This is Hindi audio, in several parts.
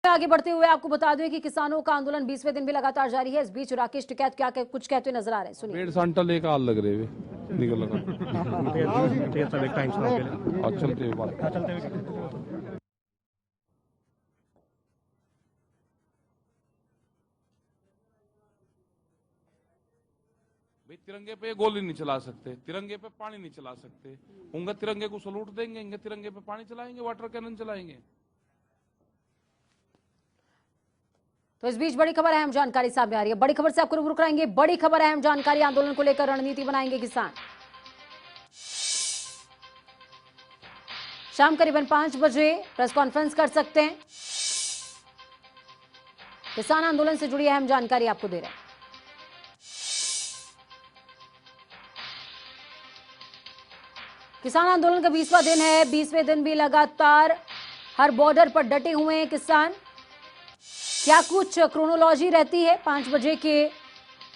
हैं आगे बढ़ते हुए, आपको बता दें कि किसानों का आंदोलन 20वें दिन भी लगातार जारी है। इस बीच राकेश टिकैत क्या कुछ कहते हुए नजर आ रहे हैं, सुनिए। 1.5 क्विंटल एक आल लग रहे वे निकल लगा चलते हुए भाई तिरंगे पे गोली नहीं चला सकते, तिरंगे पे पानी नहीं चला सकते। उनका तिरंगे को सलूट देंगे, इनके तिरंगे पे पानी चलाएंगे, वाटर कैनन चलाएंगे। तो इस बीच बड़ी खबर, अहम जानकारी सामने आ रही है। बड़ी खबर से आपको रूबरू कराएंगे। बड़ी खबर, अहम जानकारी, आंदोलन को लेकर रणनीति बनाएंगे किसान। शाम करीबन 5 बजे प्रेस कॉन्फ्रेंस कर सकते हैं। किसान आंदोलन से जुड़ी अहम जानकारी आपको दे रहे हैं। किसान आंदोलन का 20वां दिन है। 20वें दिन भी लगातार हर बॉर्डर पर डटे हुए हैं किसान। क्या कुछ क्रोनोलॉजी रहती है 5 बजे के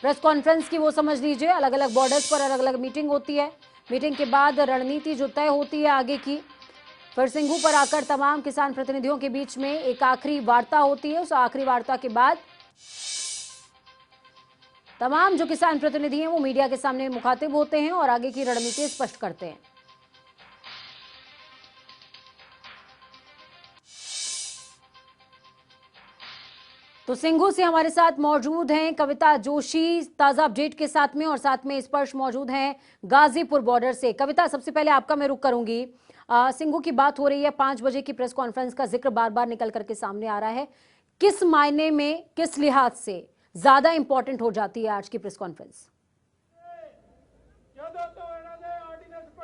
प्रेस कॉन्फ्रेंस की, वो समझ लीजिए। अलग अलग बॉर्डर्स पर अलग अलग मीटिंग होती है। मीटिंग के बाद रणनीति जो तय होती है आगे की, फिर सिंघू पर आकर तमाम किसान प्रतिनिधियों के बीच में एक आखिरी वार्ता होती है। उस आखिरी वार्ता के बाद तमाम जो किसान प्रतिनिधि हैं वो मीडिया के सामने मुखातिब होते हैं और आगे की रणनीति स्पष्ट करते हैं। तो सिंघू से हमारे साथ मौजूद हैं कविता जोशी ताजा अपडेट के साथ में, और साथ में स्पर्श मौजूद हैं गाजीपुर बॉर्डर से। कविता, सबसे पहले आपका मैं रुख करूंगी। सिंघू की बात हो रही है, 5 बजे की प्रेस कॉन्फ्रेंस का जिक्र बार बार निकल करके सामने आ रहा है। किस मायने में, किस लिहाज से ज्यादा इंपॉर्टेंट हो जाती है आज की प्रेस कॉन्फ्रेंस?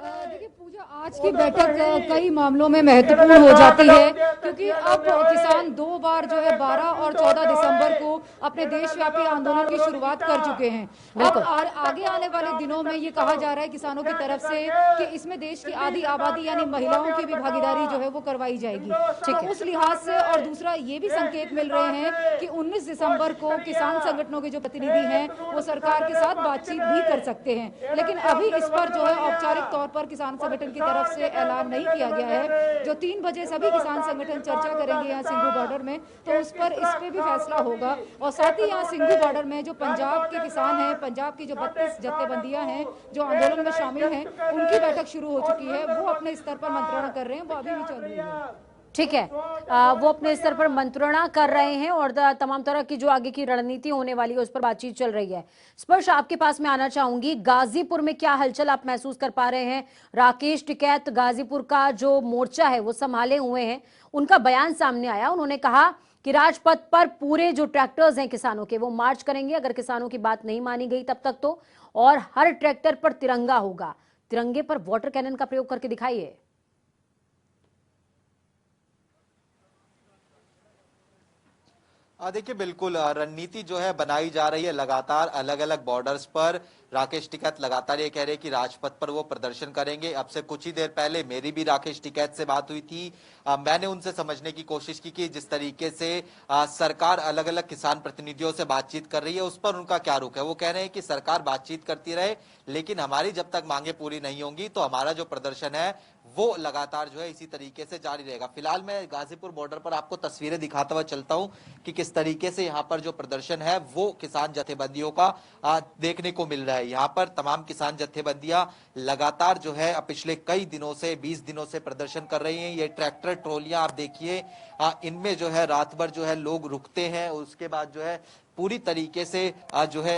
देखिए पूजा, आज की बैठक कई मामलों में महत्वपूर्ण हो जाती है, क्योंकि अब किसान 2 बार जो है 12 और 14 दिसंबर को अपने देशव्यापी आंदोलन की शुरुआत कर चुके हैं। अब आगे आने वाले दिनों में ये कहा जा रहा है किसानों की तरफ से कि इसमें देश की आधी आबादी यानी महिलाओं की भी भागीदारी जो है वो करवाई जाएगी। ठीक है, उस लिहाज से। और दूसरा ये भी संकेत मिल रहे हैं कि 19 दिसंबर को किसान संगठनों के जो प्रतिनिधि हैं वो सरकार के साथ बातचीत भी कर सकते हैं। लेकिन अभी इस पर जो है औपचारिक तौर पर किसान संगठन की तरफ से ऐलान नहीं किया गया है। जो 3 बजे सभी किसान संगठन चर्चा करेंगे यहाँ सिंघू बॉर्डर में, तो उस पर इस पे भी फैसला होगा। और साथ ही यहाँ सिंघू बॉर्डर में जो पंजाब के किसान हैं, पंजाब की जो 32 जत्थेबंदियां हैं जो आंदोलन में शामिल हैं, उनकी बैठक शुरू हो चुकी है। वो अपने स्तर पर मंत्रणा कर रहे हैं, वो अभी भी चल रही है। ठीक है, वो अपने स्तर पर मंत्रणा कर रहे हैं और तमाम तरह की जो आगे की रणनीति होने वाली है उस पर बातचीत चल रही है। स्पर्श, आपके पास मैं आना चाहूंगी। गाजीपुर में क्या हलचल आप महसूस कर पा रहे हैं? राकेश टिकैत गाजीपुर का जो मोर्चा है वो संभाले हुए हैं। उनका बयान सामने आया, उन्होंने कहा कि राजपथ पर पूरे जो ट्रैक्टर्स हैं किसानों के वो मार्च करेंगे अगर किसानों की बात नहीं मानी गई तब तक तो, और हर ट्रैक्टर पर तिरंगा होगा। तिरंगे पर वाटर कैनन का प्रयोग करके दिखाइए। देखिए बिल्कुल रणनीति जो है बनाई जा रही है लगातार अलग अलग बॉर्डर्स पर। राकेश टिकैत लगातार ये कह रहे हैं कि राजपथ पर वो प्रदर्शन करेंगे। अब से कुछ ही देर पहले मेरी भी राकेश टिकैत से बात हुई थी। मैंने उनसे समझने की कोशिश की कि जिस तरीके से सरकार अलग अलग किसान प्रतिनिधियों से बातचीत कर रही है उस पर उनका क्या रुख है। वो कह रहे हैं कि सरकार बातचीत करती रहे, लेकिन हमारी जब तक मांगे पूरी नहीं होंगी तो हमारा जो प्रदर्शन है वो लगातार जो है इसी तरीके से जारी रहेगा। फिलहाल मैं गाजीपुर बॉर्डर पर आपको तस्वीरें दिखाता हुआ चलता हूं कि किस तरीके से यहाँ पर जो प्रदर्शन है वो किसान जत्थेबंदियों का देखने को मिल रहा है। यहाँ पर तमाम किसान जत्थेबंदियां लगातार जो है पिछले कई दिनों से 20 दिनों से प्रदर्शन कर रही हैं। ये ट्रैक्टर ट्रॉलियां आप देखिए, इनमें जो है रात भर जो है लोग रुकते हैं। उसके बाद जो है पूरी तरीके से जो है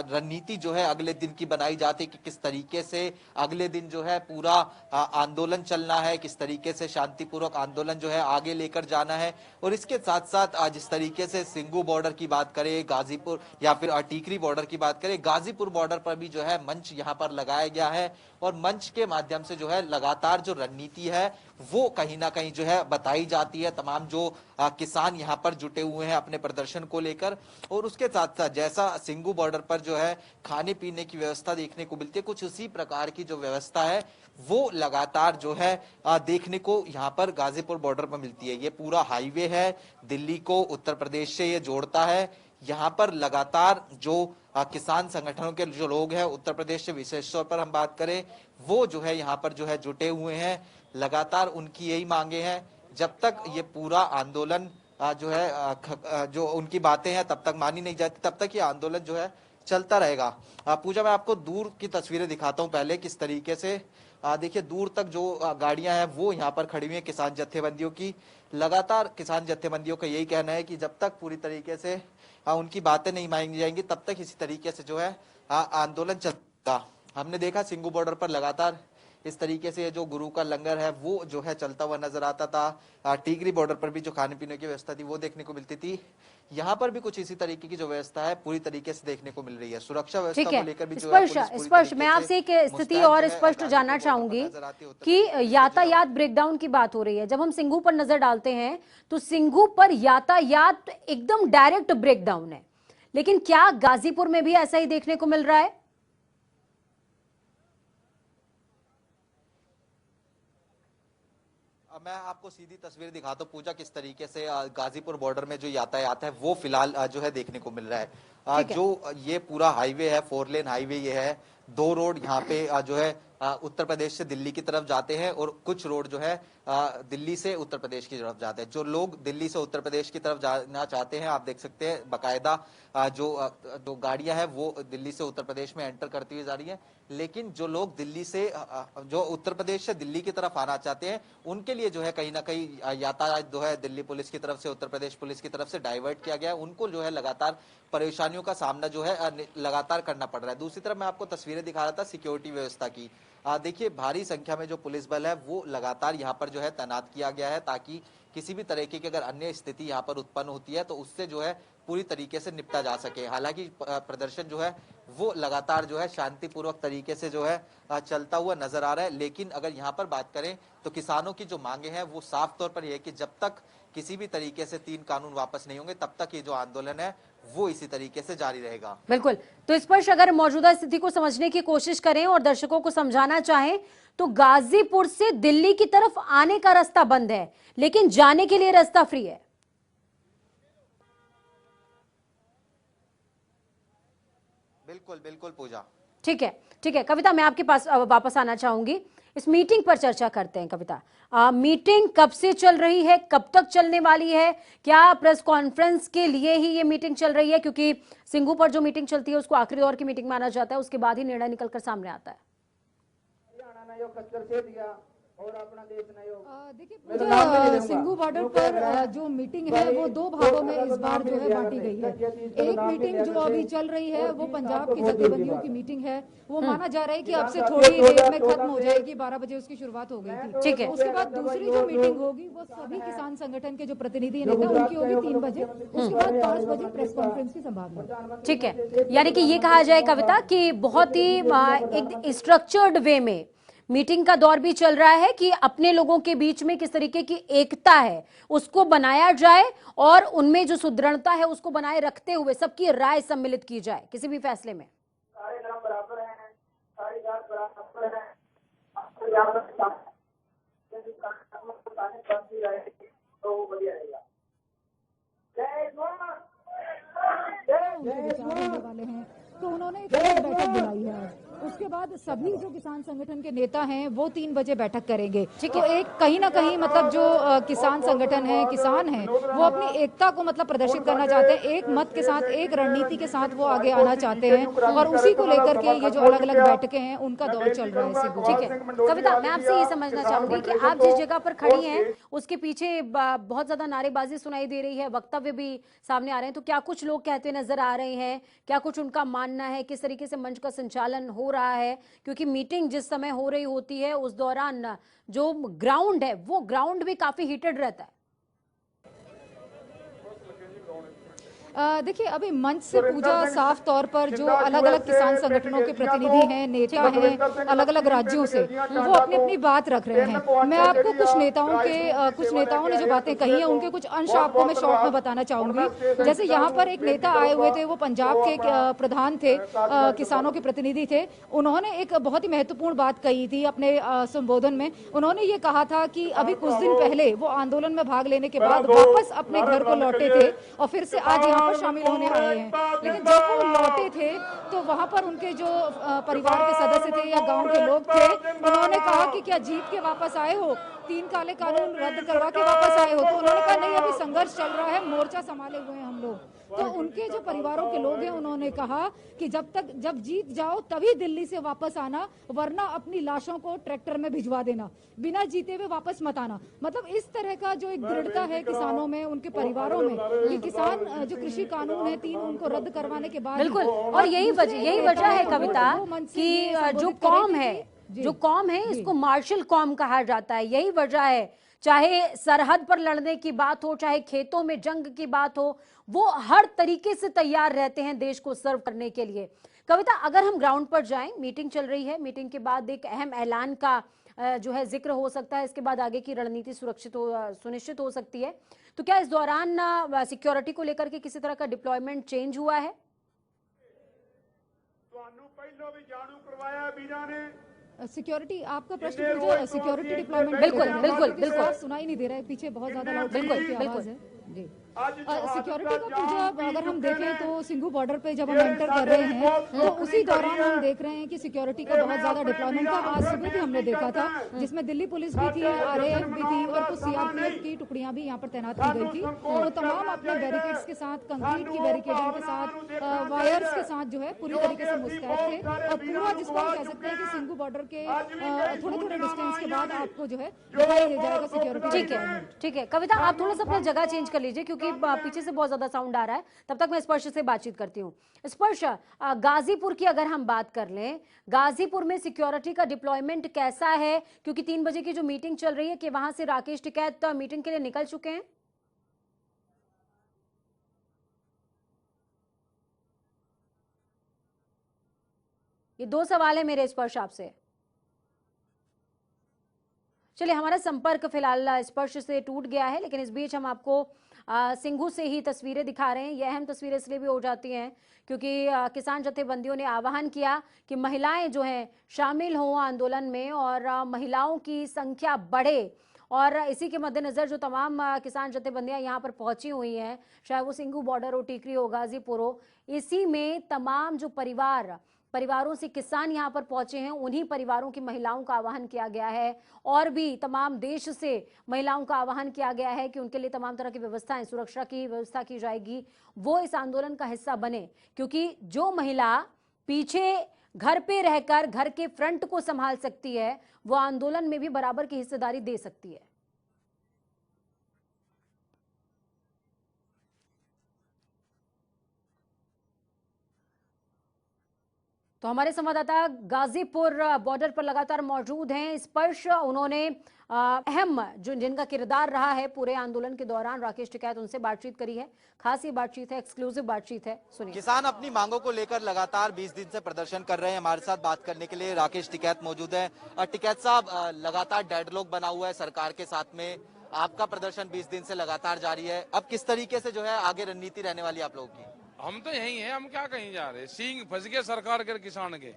रणनीति जो है अगले दिन की बनाई जाती है कि किस तरीके से अगले दिन जो है पूरा आंदोलन चलना है, किस तरीके से शांतिपूर्वक आंदोलन जो है आगे लेकर जाना है। और इसके साथ साथ जिस तरीके से सिंघू बॉर्डर की बात करें, गाजीपुर या फिर टीकरी बॉर्डर की बात करें, गाजीपुर बॉर्डर पर भी जो है मंच यहाँ पर लगाया गया है और मंच के माध्यम से जो है लगातार जो रणनीति है वो कहीं ना कहीं जो है बताई जाती है। तमाम जो किसान यहाँ पर जुटे हुए हैं अपने प्रदर्शन को लेकर। और उसके साथ साथ जैसा सिंघू बॉर्डर पर जो है खाने पीने की व्यवस्था देखने को मिलती है, कुछ उसी प्रकार की जो व्यवस्था है वो लगातार जो है देखने को यहाँ पर गाजीपुर बॉर्डर पर मिलती है। ये पूरा हाईवे है, दिल्ली को उत्तर प्रदेश से ये जोड़ता है। यहाँ पर लगातार जो किसान संगठनों के जो लोग हैं उत्तर प्रदेश से विशेष तौर पर हम बात करें, वो जो है यहाँ पर जो है जुटे हुए हैं। लगातार उनकी यही मांगे हैं, जब तक ये पूरा आंदोलन जो है जो उनकी बातें हैं तब तक मानी नहीं जाती, तब तक ये आंदोलन जो है चलता रहेगा। पूजा, मैं आपको दूर की तस्वीरें दिखाता हूं पहले किस तरीके से देखिए दूर तक जो गाड़ियां हैं वो यहाँ पर खड़ी हुई है किसान जत्थेबंदियों की। लगातार किसान जत्थेबंदियों का यही कहना है कि जब तक पूरी तरीके से उनकी बातें नहीं मानी जाएंगी तब तक इसी तरीके से जो है आंदोलन चलता। हमने देखा सिंघू बॉर्डर पर लगातार इस तरीके से जो गुरु का लंगर है वो जो है चलता हुआ नजर आता था। टीकरी बॉर्डर पर भी जो खाने पीने की व्यवस्था थी वो देखने को मिलती थी। यहाँ पर भी कुछ इसी तरीके की जो व्यवस्था है पूरी तरीके से देखने को मिल रही है। सुरक्षा व्यवस्था को लेकर भी जो है स्पष्ट मैं आपसे एक स्थिति और स्पष्ट जानना चाहूंगी कि यातायात ब्रेकडाउन की बात हो रही है। जब हम सिंघू पर नजर डालते हैं तो सिंघू पर यातायात एकदम डायरेक्ट ब्रेकडाउन है, लेकिन क्या गाजीपुर में भी ऐसा ही देखने को मिल रहा है? मैं आपको सीधी तस्वीर दिखाता हूँ पूजा किस तरीके से गाजीपुर बॉर्डर में जो यातायात है वो फिलहाल जो है देखने को मिल रहा है। जो ये पूरा हाईवे है 4 लेन हाईवे ये है। 2 रोड यहाँ पे जो है उत्तर प्रदेश से दिल्ली की तरफ जाते हैं और कुछ रोड जो है दिल्ली से उत्तर प्रदेश की तरफ जाते हैं। जो लोग दिल्ली से उत्तर प्रदेश की तरफ जाना चाहते हैं आप देख सकते हैं बाकायदा जो गाड़ियां हैं वो दिल्ली से उत्तर प्रदेश में एंटर करती हुई जा रही है। लेकिन जो लोग दिल्ली से जो उत्तर प्रदेश से दिल्ली की तरफ आना चाहते हैं उनके लिए जो है कहीं ना कहीं यातायात जो है दिल्ली पुलिस की तरफ से उत्तर प्रदेश पुलिस की तरफ से डाइवर्ट किया गया है। उनको जो है लगातार परेशानियों का सामना जो है लगातार करना पड़ रहा है। दूसरी तरफ मैं आपको तस्वीरें दिखा रहा था सिक्योरिटी व्यवस्था की। देखिए भारी संख्या में जो पुलिस बल है वो लगातार यहाँ पर जो है तैनात किया गया है ताकि किसी भी तरीके की अगर अन्य स्थिति यहाँ पर उत्पन्न होती है तो उससे जो है पूरी तरीके से निपटा जा सके। हालांकि प्रदर्शन जो है वो लगातार जो है शांतिपूर्वक तरीके से जो है चलता हुआ नजर आ रहा है। लेकिन अगर यहाँ पर बात करें तो किसानों की जो मांगे हैं वो साफ तौर पर यह है कि जब तक किसी भी तरीके से 3 कानून वापस नहीं होंगे तब तक ये जो आंदोलन है वो इसी तरीके से जारी रहेगा। बिल्कुल। तो स्पर्श अगर मौजूदा स्थिति को समझने की कोशिश करें और दर्शकों को समझाना चाहें तो गाजीपुर से दिल्ली की तरफ आने का रास्ता बंद है लेकिन जाने के लिए रास्ता फ्री है। बिल्कुल बिल्कुल पूजा। ठीक है कविता, मैं आपके पास वापस आना चाहूंगी। इस मीटिंग पर चर्चा करते हैं। कविता, मीटिंग कब से चल रही है, कब तक चलने वाली है? क्या प्रेस कॉन्फ्रेंस के लिए ही ये मीटिंग चल रही है? क्योंकि सिंघू पर जो मीटिंग चलती है उसको आखिरी दौर की मीटिंग माना जाता है, उसके बाद ही निर्णय निकलकर सामने आता है। देखिए सिंघू बॉर्डर पर जो मीटिंग है वो 2 भागों में इस बार जो है बांटी गई है। एक मीटिंग जो अभी चल रही है वो पंजाब की जत्थेबंदियों की मीटिंग है। वो माना जा रहा है कि अब से थोड़ी देर में खत्म हो जाएगी, 12 बजे उसकी शुरुआत हो गई थी। ठीक है। उसके बाद दूसरी जो मीटिंग होगी वो सभी किसान संगठन के जो प्रतिनिधि नेता उनकी होगी 3 बजे। उसके बाद 5 बजे प्रेस कॉन्फ्रेंस की संभावना। ठीक है, यानी कि ये कहा जाए कविता कि बहुत ही एक स्ट्रक्चर्ड वे में मीटिंग का दौर भी चल रहा है कि अपने लोगों के बीच में किस तरीके की एकता है उसको बनाया जाए और उनमें जो सुदृढ़ता है उसको बनाए रखते हुए सबकी राय सम्मिलित की जाए किसी भी फैसले में। वाले हैं तो उन्होंने एक बैठक बुलाई है। उसके बाद सभी जो किसान संगठन के नेता हैं वो 3 बजे बैठक करेंगे। ठीक है, एक कहीं ना कहीं मतलब जो किसान संगठन है, किसान हैं, वो अपनी एकता को मतलब प्रदर्शित करना चाहते हैं। एक मत के साथ, एक रणनीति के साथ वो आगे आना चाहते हैं और उसी को लेकर के ये जो अलग अलग बैठकें हैं उनका दौर चल रहा है। ठीक है कविता, मैं आपसे ये समझना चाहूंगी कि आप जिस जगह पर खड़ी हैं उसके पीछे बहुत ज्यादा नारेबाजी सुनाई दे रही है, वक्तव्य भी सामने आ रहे हैं, तो क्या कुछ लोग कहते नजर आ रहे हैं? क्या कुछ उनका मानना है? किस तरीके से मंच का संचालन हो रहा है? क्योंकि मीटिंग जिस समय हो रही होती है उस दौरान जो ग्राउंड है वो ग्राउंड भी काफी हीटेड रहता है। देखिए अभी मंच से पूजा साफ तौर पर जो अलग अलग किसान संगठनों के प्रतिनिधि हैं, नेता हैं अलग अलग राज्यों से, वो अपनी अपनी बात रख रहे हैं। मैं आपको कुछ नेताओं ने जो बातें कही हैं उनके कुछ अंश आपको मैं शॉर्ट में बताना चाहूंगी। जैसे यहाँ पर एक नेता आए हुए थे, वो पंजाब के प्रधान थे, किसानों के प्रतिनिधि थे। उन्होंने एक बहुत ही महत्वपूर्ण बात कही थी अपने संबोधन में। उन्होंने ये कहा था कि अभी कुछ दिन पहले वो आंदोलन में भाग लेने के बाद वापस अपने घर को लौटे थे और फिर से आज यहाँ पर शामिल होने आए हैं। लेकिन जब वो लौटे थे तो वहां पर उनके जो परिवार के सदस्य थे या गांव के लोग थे, उन्होंने कहा कि क्या जीत के वापस आए हो? 3 काले कानून रद्द करवा के वापस आए हो। तो उन्होंने कहा नहीं, अभी संघर्ष चल रहा है, मोर्चा संभाले हुए हैं हम लोग। तो उनके जो परिवारों के लोग हैं उन्होंने कहा कि जब जीत जाओ तभी दिल्ली से वापस आना, वरना अपनी लाशों को ट्रैक्टर में भिजवा देना, बिना जीते हुए वापस मत आना। मतलब इस तरह का जो एक दृढ़ता है किसानों में, उनके परिवारों में, कि किसान जो कृषि कानून है 3 उनको रद्द करवाने के बाद बिल्कुल, और यही वजह है कविता कि जो कौम है इसको मार्शल कौम कहा जाता है। यही वजह है, चाहे सरहद पर लड़ने की बात हो, चाहे खेतों में जंग की बात हो, वो हर तरीके से तैयार रहते हैं देश को सर्व करने के लिए। कविता, अगर हम ग्राउंड पर जाएं, मीटिंग चल रही है, मीटिंग के बाद एक अहम ऐलान का जो है जिक्र हो सकता है, इसके बाद आगे की रणनीति सुनिश्चित हो सकती है। तो क्या इस दौरान सिक्योरिटी को लेकर के किसी तरह का डिप्लॉयमेंट चेंज हुआ है? सिक्योरिटी, आपका प्रश्न पूछो, सिक्योरिटी डिप्लॉयमेंट। बिल्कुल सुनाई नहीं दे रहा है, पीछे बहुत ज्यादा लाउड बिल्कुल है जी। सिक्योरिटी का पूजा अगर हम देखें तो सिंघू बॉर्डर पे जब हम एंटर कर रहे हैं तो उसी दौरान हम देख रहे हैं कि सिक्योरिटी का बहुत ज्यादा डिप्लॉयमेंट था। आज सुबह भी हमने देखा था, जिसमें दिल्ली पुलिस भी थी, RAF भी थी और कुछ CRPF की टुकड़ियां भी यहाँ पर तैनात की गई थी। तो तमाम अपने बैरिकेड्स के साथ, कंक्रीट की बैरिकेडिंग के साथ, वायर्स के साथ जो है पूरी तरीके से मुस्तैद थे। और पूरा जिसको हम कह सकते हैं कि सिंघू बॉर्डर के थोड़े थोड़े डिस्टेंस के बाद आपको जो है दिखाई दे जाएगा सिक्योरिटी। ठीक है कविता, आप थोड़ा सा अपना जगह चेंज कर लीजिए क्योंकि पीछे से बहुत ज्यादा साउंड आ रहा है। तब तक मैं स्पर्श से बातचीत करती हूँ। स्पर्श, गाजीपुर की अगर हम बात कर लें, गाजीपुर में सिक्योरिटी का डिप्लॉयमेंट कैसा है? क्योंकि 3 बजे की जो मीटिंग चल रही है कि वहां से राकेश टिकैत मीटिंग के लिए निकल चुके हैं। ये 2 सवाल है मेरे स्पर्श आपसे। चलिए, हमारा संपर्क फिलहाल स्पर्श से टूट गया है, लेकिन इस बीच हम आपको सिंघू से ही तस्वीरें दिखा रहे हैं। ये अहम तस्वीरें इसलिए भी हो जाती हैं क्योंकि किसान जथेबंदियों ने आह्वान किया कि महिलाएं जो हैं शामिल हों आंदोलन में और महिलाओं की संख्या बढ़े। और इसी के मद्देनजर जो तमाम किसान जथेबंदियां यहाँ पर पहुंची हुई हैं, चाहे वो सिंघू बॉर्डर हो, टीकरी हो, गाजीपुर हो, इसी में तमाम जो परिवारों से किसान यहाँ पर पहुंचे हैं, उन्हीं परिवारों की महिलाओं का आह्वान किया गया है। और भी तमाम देश से महिलाओं का आह्वान किया गया है कि उनके लिए तमाम तरह की व्यवस्थाएं, सुरक्षा की व्यवस्था की जाएगी, वो इस आंदोलन का हिस्सा बने। क्योंकि जो महिला पीछे घर पे रहकर घर के फ्रंट को संभाल सकती है, वो आंदोलन में भी बराबर की हिस्सेदारी दे सकती है। तो हमारे संवाददाता गाजीपुर बॉर्डर पर लगातार मौजूद हैं। स्पर्श, उन्होंने अहम जिनका किरदार रहा है पूरे आंदोलन के दौरान, राकेश टिकैत, उनसे बातचीत करी है। खास ये बातचीत है, एक्सक्लूसिव बातचीत है, सुनिए। किसान अपनी मांगों को लेकर लगातार 20 दिन से प्रदर्शन कर रहे हैं। हमारे साथ बात करने के लिए राकेश टिकैत मौजूद है। टिकैत साहब, लगातार डेडलॉक बना हुआ है सरकार के साथ में, आपका प्रदर्शन 20 दिन से लगातार जारी है। अब किस तरीके से जो है आगे रणनीति रहने वाली आप लोगों की? हम तो यही हैं, हम क्या कहीं जा रहे, सींग फंस गए सरकार के, किसान के।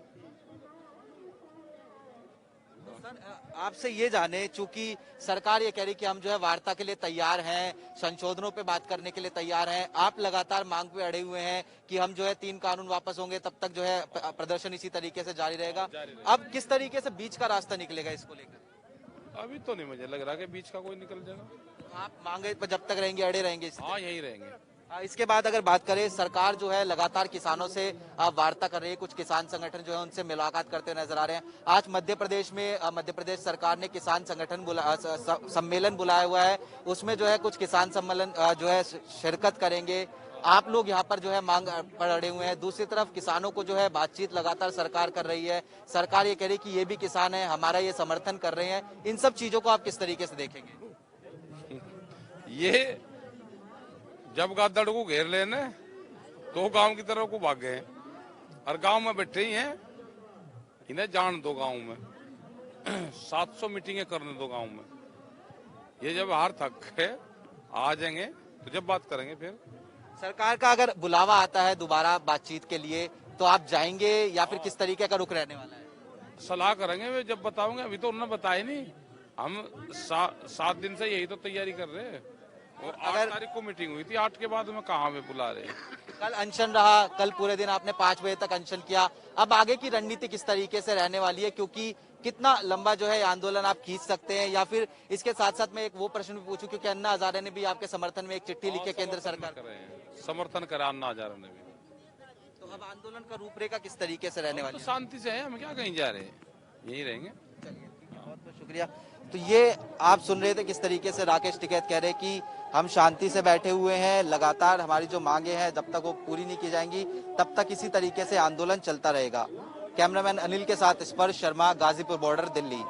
सर, आपसे ये जाने, चूंकि सरकार ये कह रही कि हम जो है वार्ता के लिए तैयार हैं, संशोधनों पे बात करने के लिए तैयार हैं, आप लगातार मांग पे अड़े हुए हैं कि हम जो है 3 कानून वापस होंगे, तब तक जो है प्रदर्शन इसी तरीके से जारी रहेगा। अब किस तरीके से बीच का रास्ता निकलेगा इसको लेकर? अभी तो नहीं मुझे लग रहा कि बीच का कोई निकल जाएगा। आप मांगे पर जब तक रहेंगे, अड़े रहेंगे? हाँ, यही रहेंगे। इसके बाद अगर बात करें, सरकार जो है लगातार किसानों से वार्ता कर रही है, कुछ किसान संगठन जो है उनसे मुलाकात करते नजर आ रहे हैं। आज मध्य प्रदेश में मध्य प्रदेश सरकार ने किसान संगठन सम्मेलन बुलाया हुआ है, उसमें जो है कुछ किसान सम्मेलन जो है शिरकत करेंगे। आप लोग यहाँ पर जो है मांग पर अड़े हुए हैं। दूसरी तरफ किसानों को जो है बातचीत लगातार सरकार कर रही है। सरकार ये कह रही कि ये भी किसान है, हमारा ये समर्थन कर रहे हैं। इन सब चीजों को आप किस तरीके से देखेंगे? ये जब गद्दड़ को घेर लेने तो गांव की तरफ को भाग गए, और गांव में बैठे ही हैं, इन्हें जान दो गांव में 700 मीटिंगें करने दो गांव में। ये जब हार थक है आ जाएंगे तो जब बात करेंगे। फिर सरकार का अगर बुलावा आता है दोबारा बातचीत के लिए तो आप जाएंगे या फिर किस तरीके का रुख रहने वाला है? सलाह करेंगे वे जब बताओगे। अभी तो उन्होंने बताया नहीं। हम 7 दिन से यही तो तैयारी कर रहे हैं। वो 8 तारीख को मीटिंग हुई थी, 8 के बाद में कहाँ में बुला रहे हैं। कल अनशन रहा, कल पूरे दिन आपने 5 बजे तक अनशन किया, अब आगे की रणनीति किस तरीके से रहने वाली है, क्योंकि कितना लंबा जो है आंदोलन आप खींच सकते हैं, या फिर इसके साथ साथ मैं एक वो प्रश्न भी पूछूं, क्योंकि अन्ना हजारे ने भी आपके समर्थन में एक चिट्ठी लिखी केंद्र सरकार कर रहे हैं, समर्थन करा अन्ना हजारे ने भी। तो अब आंदोलन का रूपरेखा किस तरीके से रहने वाली तो शांति से है, हम क्या कहीं जा रहे हैं, यहीं रहेंगे। बहुत बहुत शुक्रिया। तो ये आप सुन रहे थे किस तरीके से राकेश टिकैत कह रहे हैं कि हम शांति से बैठे हुए हैं, लगातार हमारी जो मांगे हैं जब तक वो पूरी नहीं की जाएंगी तब तक इसी तरीके से आंदोलन चलता रहेगा। कैमरामैन अनिल के साथ स्पर्श शर्मा, गाजीपुर बॉर्डर, दिल्ली।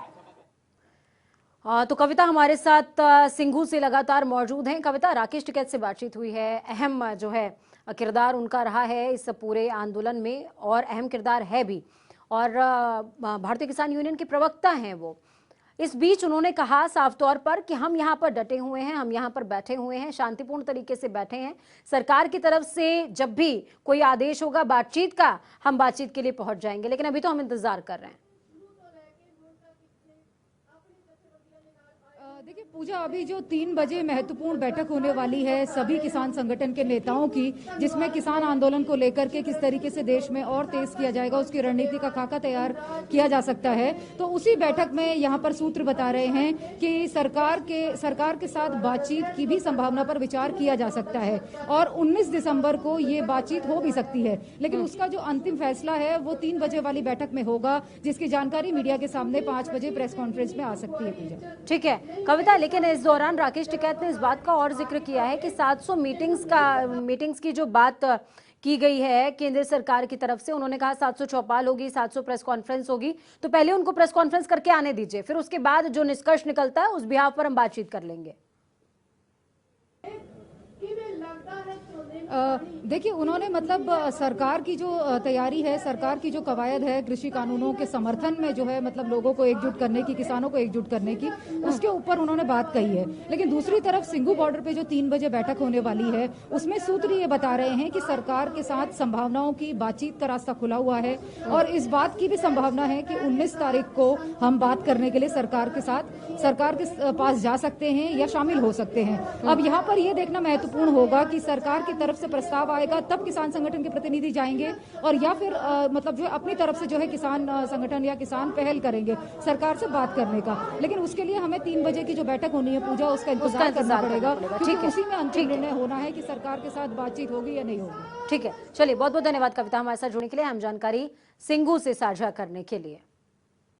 तो कविता हमारे साथ सिंघू से लगातार मौजूद हैं। कविता, राकेश टिकैत से बातचीत हुई है, अहम जो है किरदार उनका रहा है इस पूरे आंदोलन में और अहम किरदार है भी, और भारतीय किसान यूनियन के प्रवक्ता हैं वो। इस बीच उन्होंने कहा साफ तौर पर कि हम यहाँ पर डटे हुए हैं, हम यहाँ पर बैठे हुए हैं, शांतिपूर्ण तरीके से बैठे हैं। सरकार की तरफ से जब भी कोई आदेश होगा बातचीत का, हम बातचीत के लिए पहुंच जाएंगे, लेकिन अभी तो हम इंतजार कर रहे हैं। देखिए पूजा, अभी जो 3 बजे महत्वपूर्ण बैठक होने वाली है सभी किसान संगठन के नेताओं की, जिसमें किसान आंदोलन को लेकर के किस तरीके से देश में और तेज किया जाएगा उसकी रणनीति का खाका तैयार किया जा सकता है, तो उसी बैठक में यहाँ पर सूत्र बता रहे हैं कि सरकार के साथ बातचीत की भी संभावना पर विचार किया जा सकता है और 19 दिसंबर को ये बातचीत हो भी सकती है, लेकिन उसका जो अंतिम फैसला है वो 3 बजे वाली बैठक में होगा, जिसकी जानकारी मीडिया के सामने 5 बजे प्रेस कॉन्फ्रेंस में आ सकती है। पूजा, ठीक है कविता, लेकिन इस दौरान राकेश टिकैत ने इस बात का और जिक्र किया है कि 700 मीटिंग्स की जो बात की गई है केंद्र सरकार की तरफ से, उन्होंने कहा 700 चौपाल होगी, 700 प्रेस कॉन्फ्रेंस होगी, तो पहले उनको प्रेस कॉन्फ्रेंस करके आने दीजिए, फिर उसके बाद जो निष्कर्ष निकलता है उस बिहाफ पर हम बातचीत कर लेंगे। देखिए उन्होंने मतलब सरकार की जो तैयारी है, सरकार की जो कवायद है कृषि कानूनों के समर्थन में जो है मतलब लोगों को एकजुट करने की, किसानों को एकजुट करने की, उसके ऊपर उन्होंने बात कही है। लेकिन दूसरी तरफ सिंघू बॉर्डर पे जो 3 बजे बैठक होने वाली है उसमें सूत्र ये बता रहे हैं कि सरकार के साथ संभावनाओं की बातचीत का रास्ता खुला हुआ है और इस बात की भी संभावना है कि 19 तारीख को हम बात करने के लिए सरकार के पास जा सकते हैं या शामिल हो सकते हैं। अब यहाँ पर यह देखना महत्वपूर्ण होगा कि सरकार की तरफ से प्रस्ताव आएगा तब किसान संगठन के प्रतिनिधि जाएंगे और या फिर मतलब जो है अपनी तरफ से जो है किसान संगठन या किसान पहल करेंगे सरकार से बात करने का। लेकिन उसके लिए हमें 3 बजे की जो बैठक होनी है पूजा, उसका इंतजार करना पड़ेगा, क्योंकि उसी में अंतिम निर्णय होना है कि सरकार के साथ बातचीत होगी या नहीं होगी। ठीक है, चलिए बहुत बहुत धन्यवाद कविता हमारे साथ जुड़ने के लिए, हम जानकारी सिंघू से साझा करने के लिए।